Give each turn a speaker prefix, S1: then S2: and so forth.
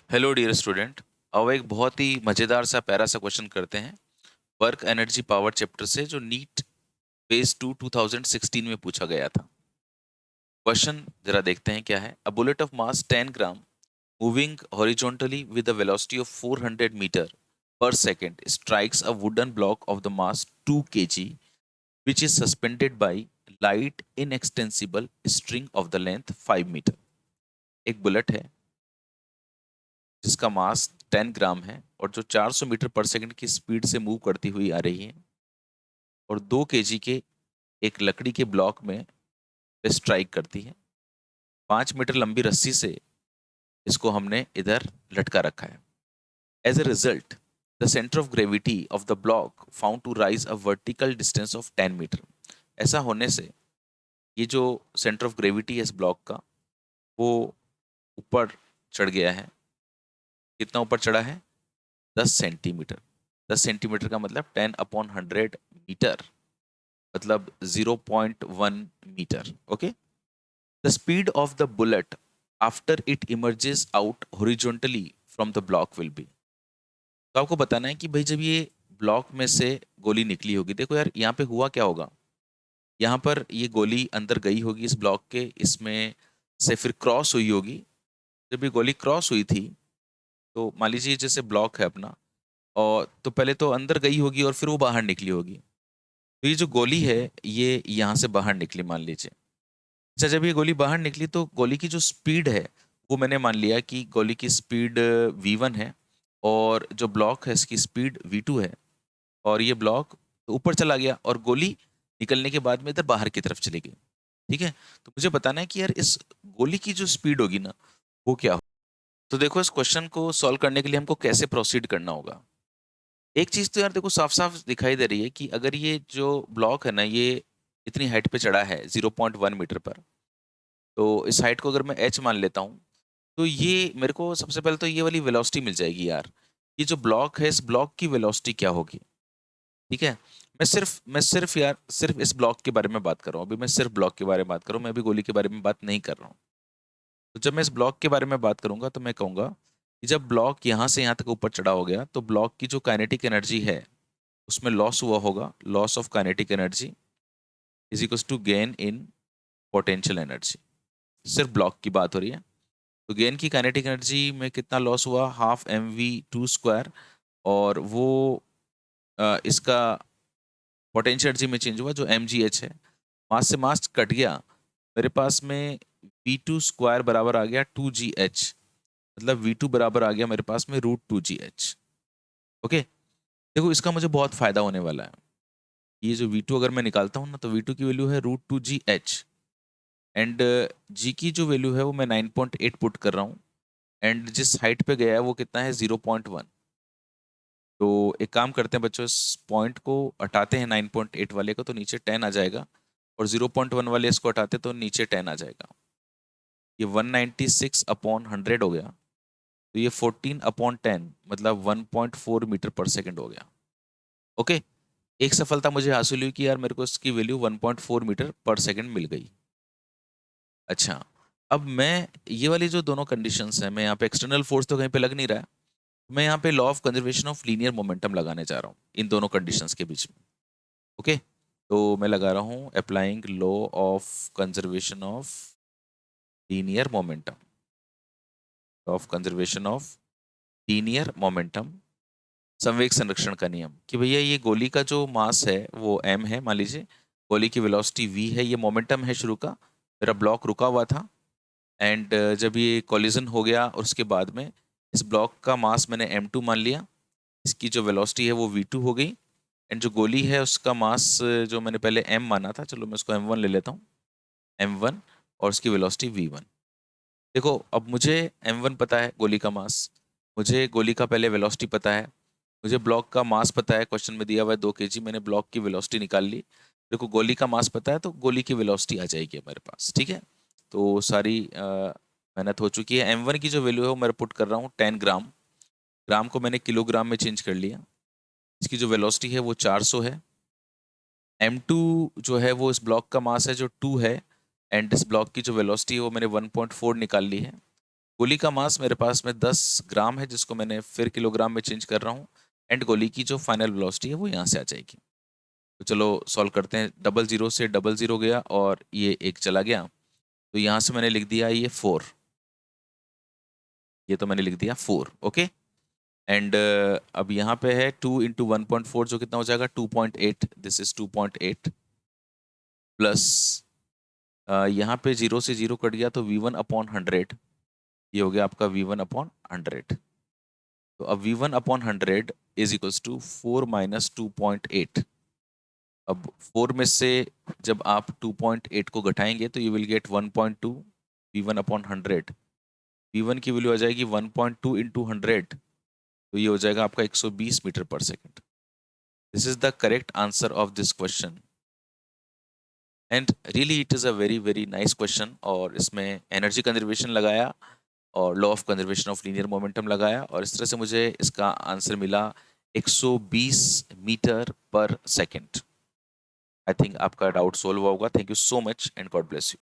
S1: Hello dear student. अब एक बहुत ही मज़ेदार सा प्यारा सा क्वेश्चन करते हैं वर्क एनर्जी पावर चैप्टर से, जो नीट फेज 2016 में पूछा गया था। क्वेश्चन जरा देखते हैं क्या है। A bullet of mass 10 gram moving horizontally with a velocity of 400 metre per second strikes a wooden block of the mass 2 kg which is suspended by light inextensible string of the length 5 metre. एक bullet है जिसका मास 10 ग्राम है और जो 400 metre पर second की speed से move करती हुई आ रही है और 2 केजी के एक लकड़ी के ब्लॉक में स्ट्राइक करती है। 5 मीटर लंबी रस्सी से इसको हमने इधर लटका रखा है। As a result the centre of gravity of the block found to rise a vertical distance of 10 metre. ऐसा होने से ये जो सेंटर ऑफ ग्रेविटी है इस ब्लॉक का, वो ऊपर चढ़ गया है। कितना ऊपर चढ़ा है? 10 सेंटीमीटर। 10 सेंटीमीटर का मतलब 10/100 मीटर, मतलब 0.1 metre. Okay. The speed of the bullet after it emerges out horizontally from the block will be. तो आपको बताना है कि भाई जब ये ब्लॉक में से गोली निकली होगी, देखो यार यहाँ पे हुआ क्या होगा। यहाँ पर ये गोली अंदर गई होगी इस ब्लॉक के, इसमें से फिर क्रॉस हुई होगी। जब ये गोली क्रॉस हुई थी तो मान लीजिए जैसे ब्लॉक है अपना, और तो पहले तो अंदर गई होगी और फिर वो बाहर निकली होगी। तो ये जो गोली है ये यहाँ से बाहर निकली मान लीजिए। अच्छा, जब ये गोली बाहर निकली तो गोली की जो स्पीड है वो मैंने मान लिया कि गोली की स्पीड v1 है और जो ब्लॉक है इसकी स्पीड v2 है। और ये ब्लॉक ऊपर चला गया और गोली निकलने के बाद में इधर बाहर की तरफ चली गई। ठीक है। तो मुझे बताना है कि यार इस गोली की जो स्पीड होगी ना, वो क्या हो। तो देखो इस क्वेश्चन को सॉल्व करने के लिए हमको कैसे प्रोसीड करना होगा। एक चीज तो यार देखो साफ साफ दिखाई दे रही है कि अगर ये जो ब्लॉक है ना, ये इतनी हाइट पे चढ़ा है 0.1 मीटर पर, तो इस हाइट को अगर मैं h मान लेता हूँ तो ये मेरे को सबसे पहले तो ये वाली वेलोसिटी मिल जाएगी यार। ये जो ब्लॉक है इस ब्लॉक की वेलोसिटी क्या होगी। ठीक है। मैं सिर्फ यार सिर्फ इस ब्लॉक के बारे में बात कर रहा हूँ। अभी मैं सिर्फ ब्लॉक के बारे में बात कर रहा हूँ, मैं अभी गोली के बारे में बात नहीं कर रहा हूँ। तो जब मैं इस ब्लॉक के बारे में बात करूंगा तो मैं कहूंगा कि जब ब्लॉक यहाँ से यहाँ तक ऊपर चढ़ा हो गया तो ब्लॉक की जो काइनेटिक एनर्जी है उसमें लॉस हुआ होगा। Loss of kinetic energy is equals to gain in potential energy. सिर्फ ब्लॉक की बात हो रही है। तो गेन की काइनेटिक एनर्जी में कितना लॉस हुआ? Half mv2 square. और वो इसका पोटेंशियल एनर्जी में चेंज हुआ जो mgh है। मास से मास कट गया, मेरे पास में v2 स्क्वायर बराबर आ गया 2gh। मतलब v2 बराबर आ गया मेरे पास में √2gh। ओके। देखो इसका मुझे बहुत फायदा होने वाला है। ये जो v2 अगर मैं निकालता हूँ ना तो v2 की वैल्यू है √2gh। एंड g की जो वैल्यू है वो मैं 9.8 पुट कर रहा हूँ। एंड जिस हाइट पे गया है वो कितना है? 0.1। तो एक काम करते हैं बच्चों, इस पॉइंट को हटाते हैं 9.8 वाले को तो नीचे 10 आ जाएगा, और 0.1 वाले इसको हटाते तो नीचे 10 आ जाएगा। ये 196/100 हो गया। तो ये 14/10 मतलब 1.4 मीटर पर सेकंड हो गया। ओके। एक सफलता मुझे हासिल हुई कि यार मेरे को इसकी वैल्यू 1.4 मीटर पर सेकंड मिल गई। अच्छा, अब मैं ये वाली जो दोनों कंडीशंस हैं, मैं यहाँ पे एक्सटर्नल फोर्स तो कहीं पे लग नहीं रहा है, मैं यहाँ पे law of conservation of linear momentum लगाने जा रहा हूँ इन दोनों कंडीशंस के बीच में। ओके। तो मैं लगा रहा हूँ applying law of conservation of linear momentum. Law of conservation of linear momentum, संवेग संरक्षण का नियम कि भैया ये गोली का जो मास है वो m है मान लीजिए, गोली की वेलोसिटी v है, ये मोमेंटम है शुरू का, मेरा ब्लॉक रुका हुआ था। एंड जब ये कोलिजन हो गया और उसके बाद में इस ब्लॉक का मास मैंने m2 मान लिया, इसकी जो वेलोसिटी है वो v2 हो गई। एंड जो गोली है उसका मास जो मैंने पहले m माना था, चलो मैं उसको m1 ले लेता हूँ, m1, और उसकी वेलोसिटी v1। देखो अब मुझे m1 पता है गोली का मास, मुझे गोली का पहले वेलोसिटी पता है, मुझे ब्लॉक का मास पता है, क्वेश्चन में दिया हुआ है 2 kg, मैंने ब्लॉक की वेलोसिटी निकाल ली। देखो गोली का मास पता है तो गोली की वेलोसिटी आ जाएगी मेरे पास। ठीक है। तो सारी मेहनत हो चुकी है। m1 की जो वैल्यू है वो मैं पुट कर रहा हूँ 10 ग्राम। ग्राम को मैंने किलोग्राम में चेंज कर लिया। इसकी जो वेलोसिटी है वो 400 है। m2 जो है वो इस ब्लॉक का मास है जो 2 है। एंड इस ब्लॉक की जो वेलोसिटी है वो मैंने 1.4 निकाल ली है। गोली का मास मेरे पास में 10 ग्राम है, जिसको मैंने फिर किलोग्राम में चेंज कर रहा हूँ, एंड गोली की जो फाइनल वेलोसिटी है वो यहाँ से आ जाएगी। तो चलो सॉल्व करते हैं। डबल जीरो से डबल जीरो गया और ये एक चला गया, तो यहाँ से मैंने लिख दिया ये 4, ये तो मैंने लिख दिया 4, ओके। एंड अब यहाँ पे है 2 इंटू 1.4 जो कितना हो जाएगा 2.8, दिस इज 2.8 प्लस यहाँ पे 0 से 0 कट गया तो V1/100, ये हो गया आपका V1/100। तो अब V1/100 is equals to 4 minus 2.8। अब 4 में से जब आप 2.8 को घटाएंगे तो you will get 1.2 V1/100। V1 की वैल्यू आ जाएगी 1.2 इंटू 100, तो ये हो जाएगा आपका 120 metre per second. This is the correct answer of this question, and really it is a very very nice question. और इसमें एनर्जी कंजर्वेशन लगाया और law of conservation of linear momentum लगाया, और इस तरह से मुझे इसका आंसर मिला 120 metre per second. I think आपका डाउट सोल्व हुआ होगा। Thank you so much and God bless you.